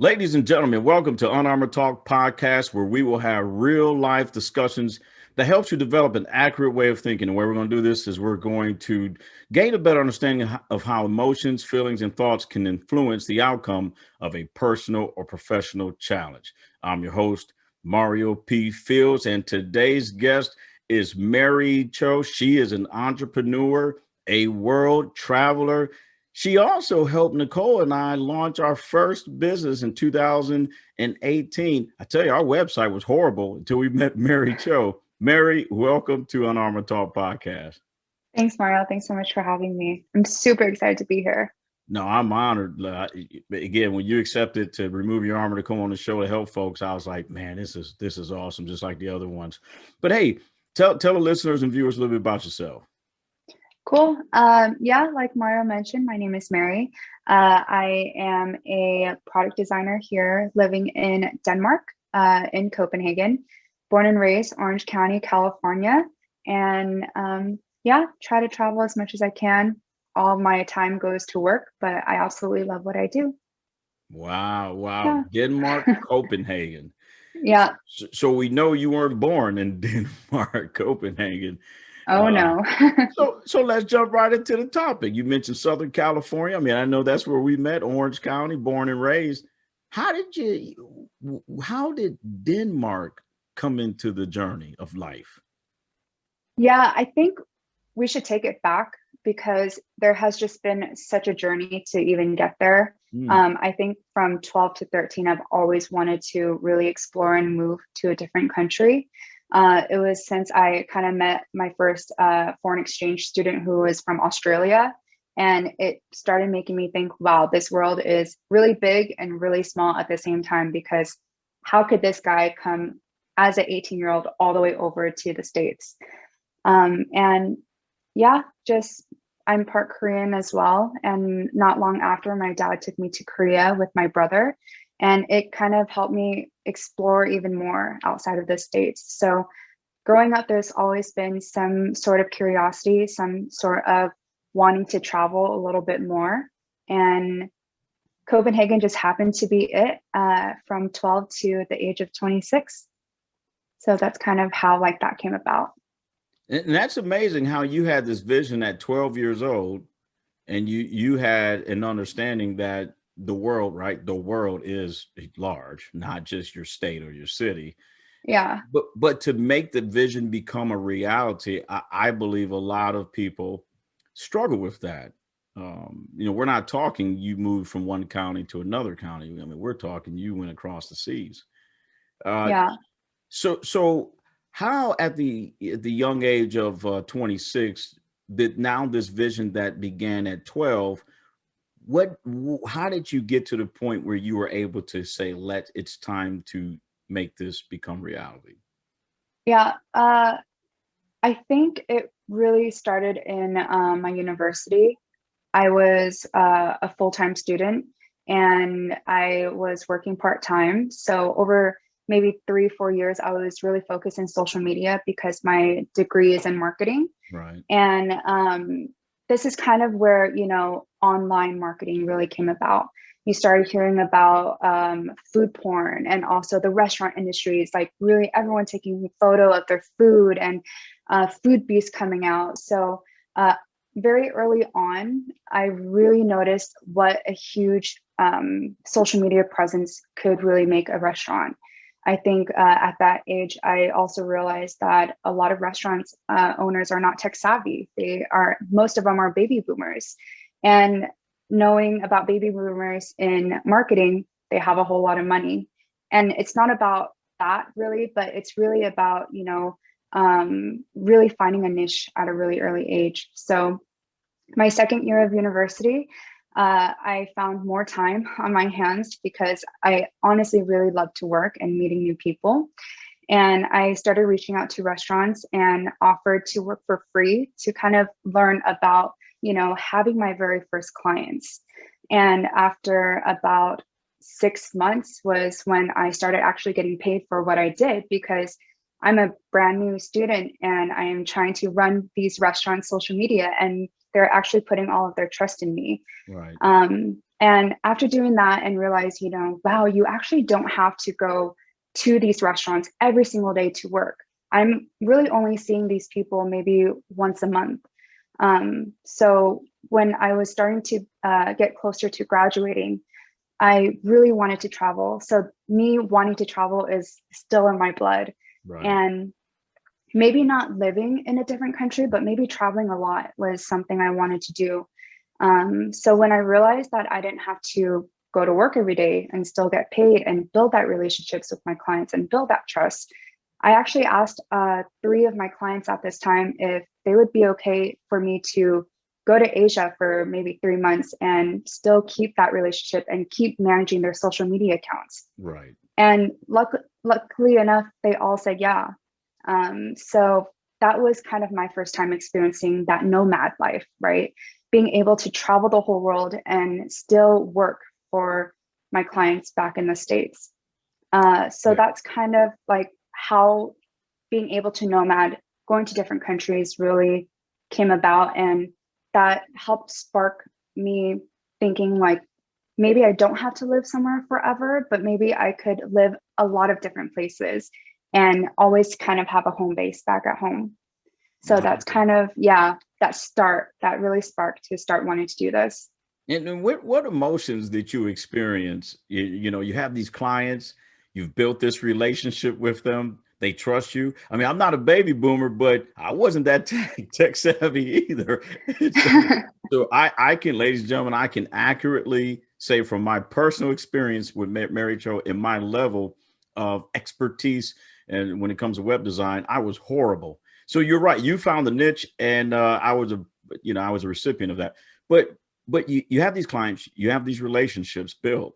Ladies and gentlemen, welcome to Unarmored Talk podcast, where we will have real life discussions that helps you develop an accurate way of thinking. And where we're going to do this is we're going to gain a better understanding of how emotions, feelings, and thoughts can influence the outcome of a personal or professional challenge. I'm your host, Mario P. Fields, and today's guest is Mary Cho. She is an entrepreneur, a world traveler. She also helped Nicole and I launch our first business in 2018. I tell you, our website was horrible until we met Mary Cho. Mary, welcome to Unarmored Talk podcast. Thanks, Mario. Thanks so much for having me. I'm super excited to be here. No, I'm honored. Again, when you accepted to remove your armor to come on the show to help folks, I was like, man, this is awesome, just like the other ones. But hey, tell the listeners and viewers a little bit about yourself. Cool. Yeah, like Mario mentioned, my name is Mary. I am a product designer here living in Denmark, in Copenhagen, born and raised Orange County, California. And yeah, try to travel as much as I can. All my time goes to work, but I absolutely love what I do. Wow. Yeah. Denmark, Copenhagen. Yeah. So we know you weren't born in Denmark, Copenhagen. Oh, no. So let's jump right into the topic. You mentioned Southern California. I mean, I know that's where we met, Orange County, born and raised. How did Denmark come into the journey of life? Yeah, I think we should take it back because there has just been such a journey to even get there. I think from 12 to 13, I've always wanted to really explore and move to a different country. It was since I kind of met my first foreign exchange student who was from Australia. And it started making me think, wow, this world is really big and really small at the same time, because how could this guy come as an 18-year-old all the way over to the States? And yeah, just I'm part Korean as well. And not long after, my dad took me to Korea with my brother. And it kind of helped me explore even more outside of the States. So growing up, there's always been some sort of curiosity, some sort of wanting to travel a little bit more. And Copenhagen just happened to be it from 12 to the age of 26. So that's kind of how that came about. And that's amazing how you had this vision at 12 years old, and you had an understanding that the world, right? The world is large, not just your state or your city. Yeah. But to make the vision become a reality, I believe a lot of people struggle with that. We're not talking you moved from one county to another county. I mean, we're talking you went across the seas. Yeah. So how at the young age of 26 did now this vision that began at 12, how did you get to the point where you were able to say, it's time to make this become reality? Yeah. I think it really started in my university. I was a full-time student and I was working part-time. So over maybe 3-4 years, I was really focused in social media because my degree is in marketing. Right. And this is kind of where, online marketing really came about. You started hearing about food porn and also the restaurant industries, like really everyone taking a photo of their food and food beasts coming out. So very early on, I really noticed what a huge social media presence could really make a restaurant. I think at that age, I also realized that a lot of restaurants owners are not tech savvy. Most of them are baby boomers. And knowing about baby boomers in marketing, they have a whole lot of money. And it's not about that really, but it's really about, really finding a niche at a really early age. So my second year of university, I found more time on my hands because I honestly really love to work and meeting new people. And I started reaching out to restaurants and offered to work for free to kind of learn about, having my very first clients. And after about 6 months was when I started actually getting paid for what I did, because I'm a brand new student and I am trying to run these restaurants' social media. And they're actually putting all of their trust in me. Right. And after doing that and realize, wow, you actually don't have to go to these restaurants every single day to work. I'm really only seeing these people maybe once a month. So when I was starting to get closer to graduating, I really wanted to travel. So me wanting to travel is still in my blood. Right. And maybe not living in a different country, but maybe traveling a lot was something I wanted to do. So when I realized that I didn't have to go to work every day and still get paid and build that relationships with my clients and build that trust, I actually asked 3 of my clients at this time if they would be okay for me to go to Asia for maybe 3 months and still keep that relationship and keep managing their social media accounts. Right. And luckily enough, they all said yeah. So that was kind of my first time experiencing that nomad life, right? Being able to travel the whole world and still work for my clients back in the States. So that's kind of like how being able to nomad, going to different countries really came about. And that helped spark me thinking like, maybe I don't have to live somewhere forever, but maybe I could live a lot of different places and always kind of have a home base back at home. So that's kind of, that really sparked to start wanting to do this. And what emotions did you experience? You have these clients, you've built this relationship with them, they trust you. I mean, I'm not a baby boomer, but I wasn't that tech savvy either. So I can, ladies and gentlemen, I can accurately say from my personal experience with Mary Jo and my level of expertise, and when it comes to web design, I was horrible. So you're right. You found the niche, and I was a recipient of that. But you have these clients, you have these relationships built.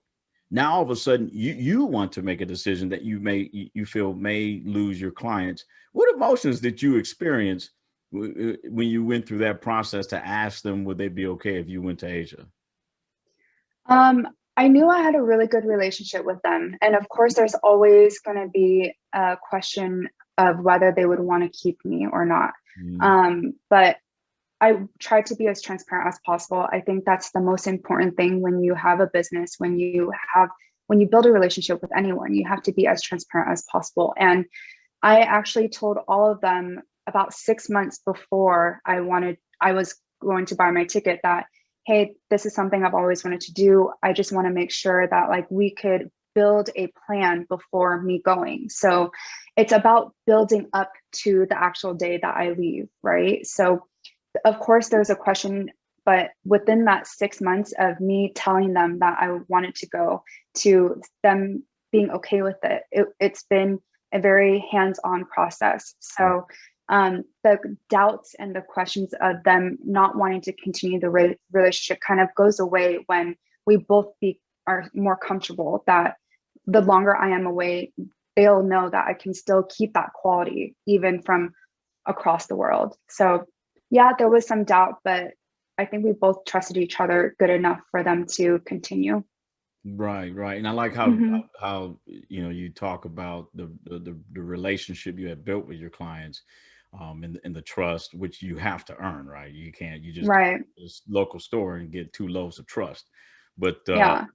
Now all of a sudden you want to make a decision that you feel may lose your clients. What emotions did you experience when you went through that process to ask them would they be okay if you went to Asia? I knew I had a really good relationship with them. And of course, there's always going to be a question of whether they would want to keep me or not. But I try to be as transparent as possible. I think that's the most important thing when you have a business, when you build a relationship with anyone, you have to be as transparent as possible. And I actually told all of them about 6 months before I was going to buy my ticket that, hey, this is something I've always wanted to do. I just want to make sure that like we could build a plan before me going. So it's about building up to the actual day that I leave, right? So of course there's a question, but within that 6 months of me telling them that I wanted to go to them being okay with it's been a very hands-on process. So the doubts and the questions of them not wanting to continue the relationship kind of goes away when we both are more comfortable that the longer I am away, they'll know that I can still keep that quality even from across the world. So yeah, there was some doubt, but I think we both trusted each other good enough for them to continue. Right, right. And I like how you talk about the relationship you have built with your clients, and the trust which you have to earn, right? You just go Right. to this local store and get 2 loaves of trust. But Yeah.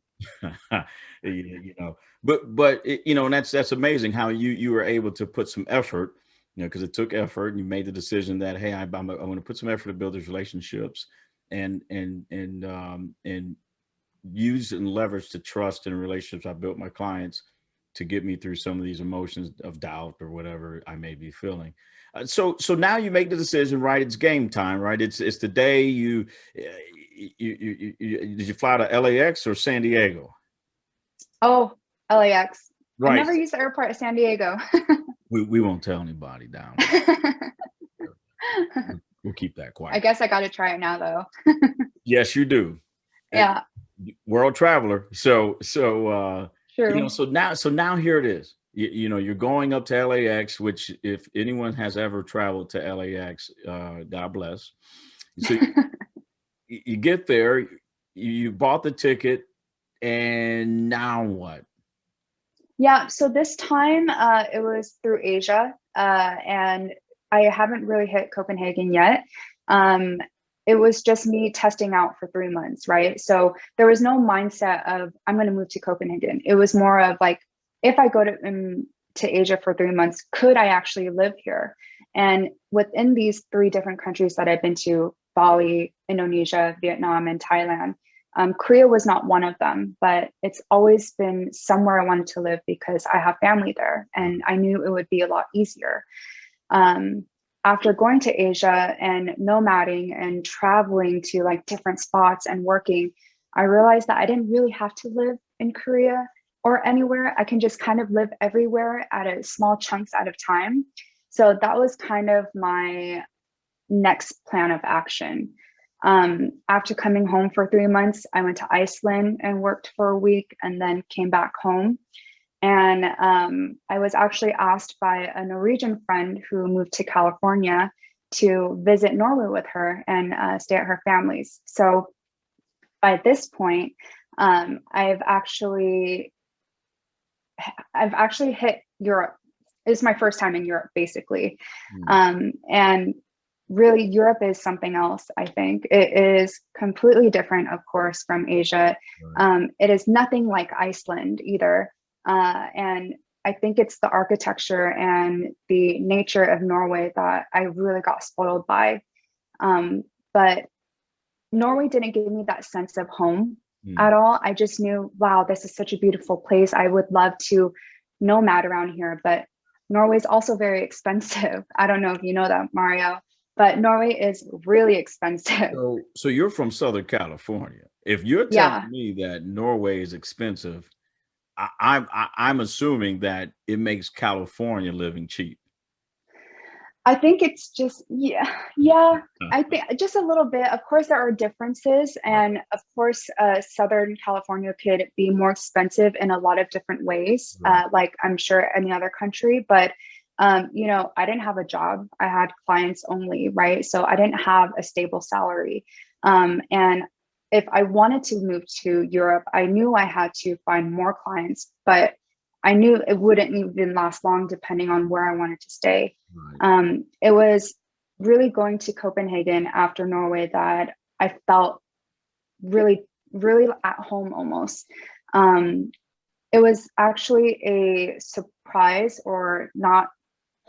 you know, but and that's amazing how you were able to put some effort, because it took effort, and you made the decision that, hey, I'm going to put some effort to build these relationships, and use and leverage the trust and relationships I built with my clients to get me through some of these emotions of doubt or whatever I may be feeling. So now you make the decision, right? It's game time, right? It's the day did you fly to LAX or San Diego? Oh, LAX. I Right. never used the airport at San Diego. We won't tell anybody down. We'll keep that quiet. I guess I got to try it now, though. Yes, you do. Yeah. World traveler. So True. so now here it is. You're going up to LAX, which if anyone has ever traveled to LAX, God bless. So you get there, you bought the ticket, and now what? Yeah. So this time it was through Asia, and I haven't really hit Copenhagen yet. it was just me testing out for 3 months, right? So there was no mindset of I'm going to move to Copenhagen. It was more of like, if I go to Asia for 3 months, could I actually live here? And within these three different countries that I've been to, Bali, Indonesia, Vietnam, and Thailand, Korea was not one of them, but it's always been somewhere I wanted to live because I have family there and I knew it would be a lot easier. Um, After going to Asia and nomading and traveling to like different spots and working, I realized that I didn't really have to live in Korea or anywhere. I can just kind of live everywhere at a small chunks at a time. So that was kind of my next plan of action. After coming home for 3 months, I went to Iceland and worked for a week and then came back home. And I was actually asked by a Norwegian friend who moved to California to visit Norway with her and stay at her family's. So by this point, I've actually hit Europe. It's my first time in Europe, basically. And really, Europe is something else, I think. It is completely different, of course, from Asia. It is nothing like Iceland either. And I think it's the architecture and the nature of Norway that I really got spoiled by. But Norway didn't give me that sense of home at all. I just knew, wow, this is such a beautiful place. I would love to nomad around here, but Norway is also very expensive. I don't know if you know that, Mario, but Norway is really expensive. So you're from Southern California. If you're telling Yeah. me that Norway is expensive, I'm assuming that it makes California living cheap. I think it's just, yeah. I think just a little bit. Of course, there are differences, and of course, Southern California could be more expensive in a lot of different ways, like I'm sure any other country. But I didn't have a job. I had clients only, right? So I didn't have a stable salary, and if I wanted to move to Europe, I knew I had to find more clients, but I knew it wouldn't even last long depending on where I wanted to stay. It was really going to Copenhagen after Norway that I felt really, really at home almost. It was actually a surprise or not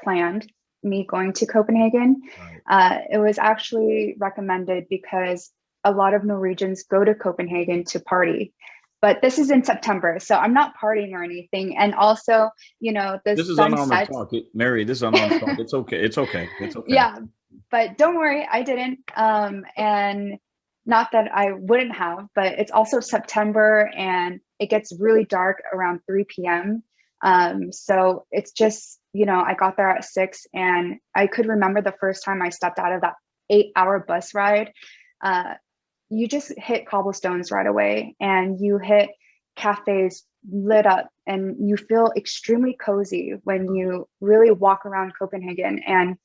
planned, me going to Copenhagen. It was actually recommended because a lot of Norwegians go to Copenhagen to party. But this is in September, so I'm not partying or anything. And also, the This is sun unarmored sets. talk. Mary, this is unarmored talk. It's okay. It's okay. It's okay. Yeah, but don't worry, I didn't. And not that I wouldn't have, but it's also September and it gets really dark around 3 p.m. So it's just, I got there at 6 and I could remember the first time I stepped out of that 8-hour bus ride. You just hit cobblestones right away and you hit cafes lit up and you feel extremely cozy when you really walk around Copenhagen and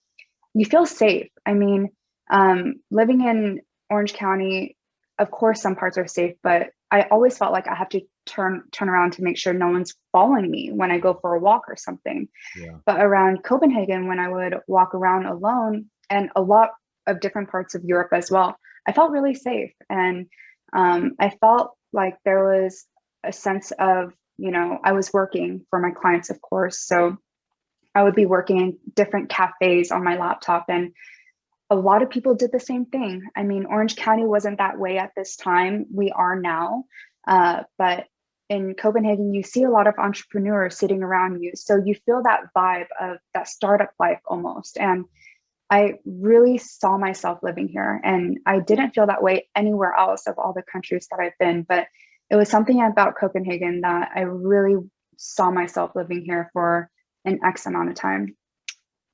you feel safe. I mean, living in Orange County, of course, some parts are safe, but I always felt like I have to turn around to make sure no one's following me when I go for a walk or something. But around Copenhagen, when I would walk around alone, and a lot of different parts of Europe as well, I felt really safe. And I felt like there was a sense of, I was working for my clients, of course. So I would be working in different cafes on my laptop, and a lot of people did the same thing. I mean, Orange County wasn't that way at this time. We are now. But in Copenhagen, you see a lot of entrepreneurs sitting around you. So you feel that vibe of that startup life almost. And I really saw myself living here. And I didn't feel that way anywhere else of all the countries that I've been. But it was something about Copenhagen that I really saw myself living here for an X amount of time.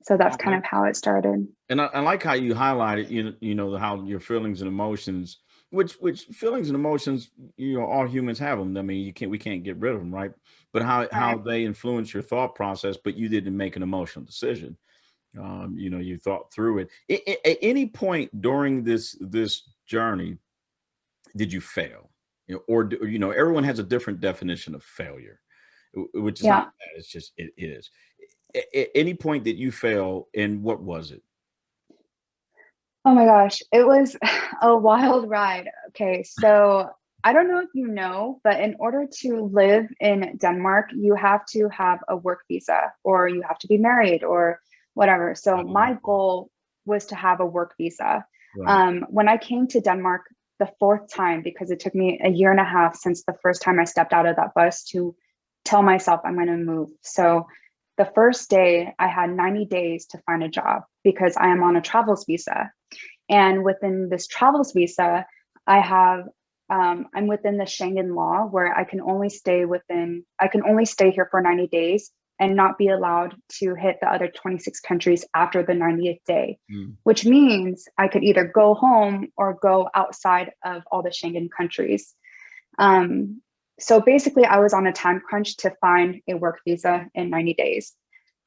So that's kind of how it started. And I like how you highlighted, how your feelings and emotions, which feelings and emotions, all humans have them. I mean, we can't get rid of them, right? But how they influence your thought process, but you didn't make an emotional decision. You thought through it. At any point during this journey, did you fail? Everyone has a different definition of failure, which is not bad. It's just it is. At any point that you fail, and what was it? Oh my gosh, it was a wild ride. Okay, so I don't know if you know, but in order to live in Denmark, you have to have a work visa or you have to be married or whatever. So my goal was to have a work visa. Right. When I came to Denmark the fourth time, because it took me a year and a half since the first time I stepped out of that bus to tell myself I'm going to move. So the first day, I had 90 days to find a job because I am on a travels visa. And within this travels visa, I have I'm within the Schengen law where I can only stay here for 90 days and not be allowed to hit the other 26 countries after the 90th day, Mm. which means I could either go home or go outside of all the Schengen countries. Um, so basically, I was on a time crunch to find a work visa in 90 days.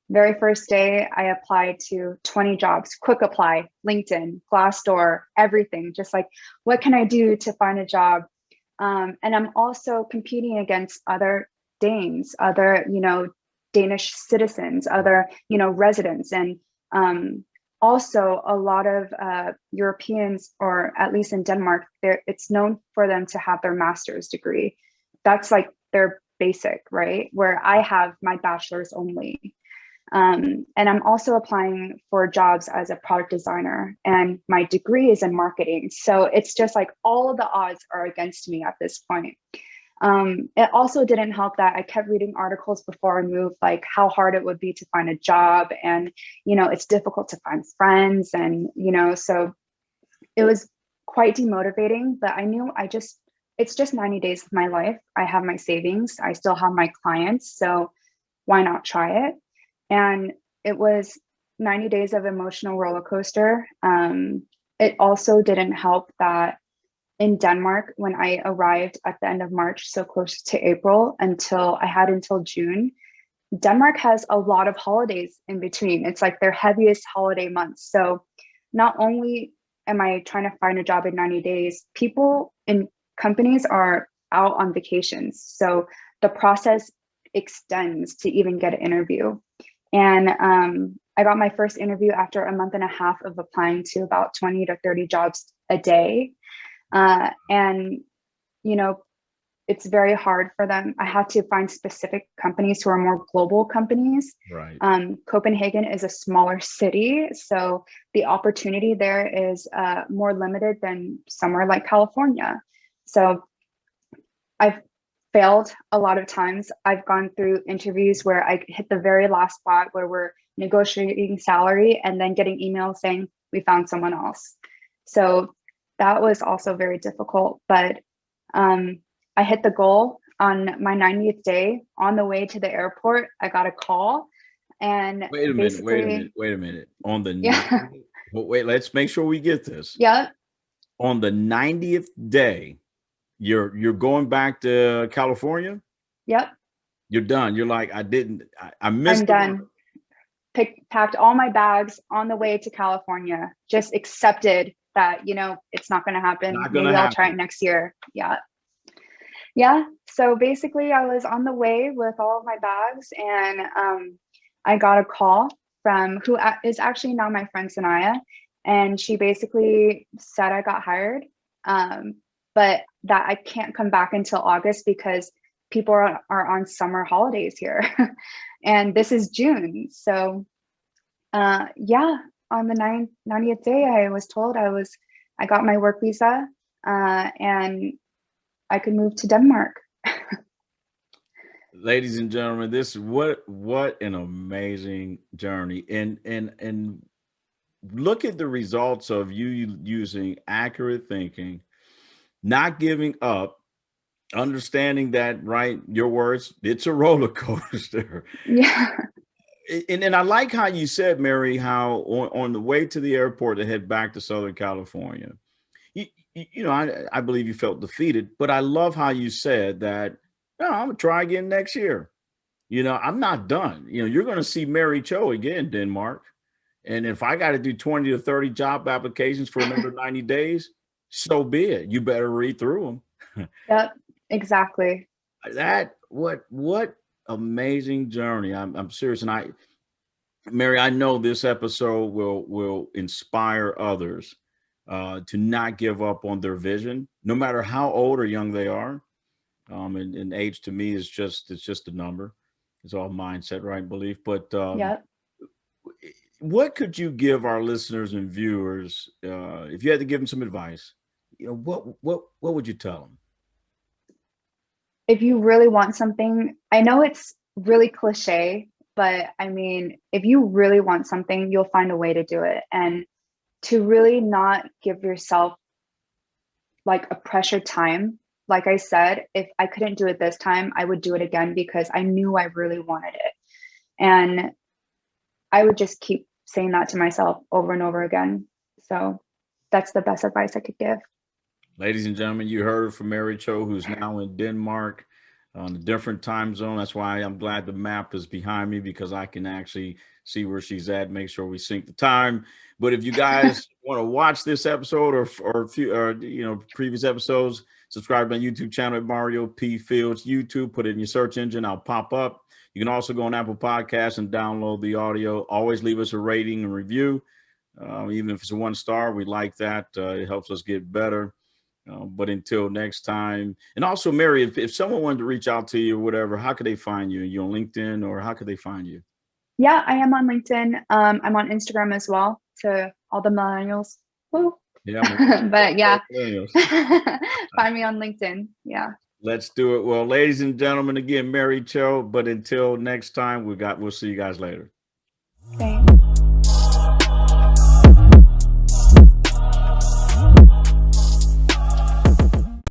Very first day, I applied to 20 jobs, quick apply, LinkedIn, Glassdoor, everything. Just like, what can I do to find a job? And I'm also competing against other Danes, other, Danish citizens, other, residents, and also a lot of Europeans, or at least in Denmark, it's known for them to have their master's degree. That's like their basic, right? Where I have my bachelor's only. And I'm also applying for jobs as a product designer, and my degree is in marketing. So it's just like all of the odds are against me at this point. It also didn't help that I kept reading articles before I moved, like how hard it would be to find a job, and it's difficult to find friends, and so it was quite demotivating. But I knew it's just 90 days of my life. I have my savings, I still have my clients, so why not try it? And it was 90 days of emotional roller coaster. It also didn't help that in Denmark, when I arrived at the end of March, so close to April, until June, Denmark has a lot of holidays in between. It's like their heaviest holiday months. So not only am I trying to find a job in 90 days, people in companies are out on vacations. So the process extends to even get an interview. And I got my first interview after a month and a half of applying to about 20 to 30 jobs a day. And, it's very hard for them. I had to find specific companies who are more global companies. Right. Copenhagen is a smaller city, so the opportunity there is more limited than somewhere like California. So I've failed a lot of times. I've gone through interviews where I hit the very last spot where we're negotiating salary and then getting emails saying we found someone else. So that was also very difficult. But I hit the goal on my 90th day. On the way to the airport, I got a call, and Wait a minute. Wait a minute. basically, Wait a minute. On the yeah, 90th, wait, let's make sure we get this. yeah, On the 90th day, you're going back to California. yep, You're done. You're like, I I'm missed the mark. done. Packed all my bags on the way to California. Just accepted that, it's not going to happen. Not gonna Maybe I'll try happen. it next year. Yeah. Yeah. So basically, I was on the way with all of my bags, and I got a call from who is actually now my friend Sanaya. And she basically said I got hired, but that I can't come back until August because people are on summer holidays here. And this is June. So, yeah, on the 90th day, I was told I got my work visa, and I could move to Denmark. Ladies and gentlemen, this what an amazing journey. And look at the results of you using accurate thinking, not giving up, understanding that, right, your words, it's a roller coaster. Yeah. And I like how you said, Mary, how on the way to the airport to head back to Southern California, I believe you felt defeated, but I love how you said that, no, I'm gonna try again next year. I'm not done. You're gonna see Mary Cho again, Denmark. And if I got to do 20 to 30 job applications for another 90 days, so be it. You better read through them. Yep, exactly. That what amazing journey. I'm serious. And Mary, I know this episode will inspire others to not give up on their vision, no matter how old or young they are. And age to me is it's just a number. It's all mindset, right? Belief. But Yep. what could you give our listeners and viewers if you had to give them some advice? What would you tell them? If you really want something, I know it's really cliche, but I mean, if you really want something, you'll find a way to do it. And to really not give yourself like a pressure time. Like I said, if I couldn't do it this time, I would do it again because I knew I really wanted it. And I would just keep saying that to myself over and over again. So that's the best advice I could give. Ladies and gentlemen, you heard from Mary Cho, who's now in Denmark on a different time zone. That's why I'm glad the map is behind me, because I can actually see where she's at, make sure we sync the time. But if you guys want to watch this episode or previous episodes, subscribe to my YouTube channel at Mario P. Fields YouTube. Put it in your search engine. I'll pop up. You can also go on Apple Podcasts and download the audio. Always leave us a rating and review. Even if it's a 1-star, we like that. It helps us get better. But until next time, and also, Mary, if someone wanted to reach out to you or whatever, how could they find you? Are you on LinkedIn, or how could they find you? Yeah, I am on LinkedIn. I'm on Instagram as well, to all the millennials. Woo. Yeah, but yeah, find me on LinkedIn. Yeah. Let's do it. Well, ladies and gentlemen, again, Mary Cho. But until next time, we'll see you guys later. Thanks.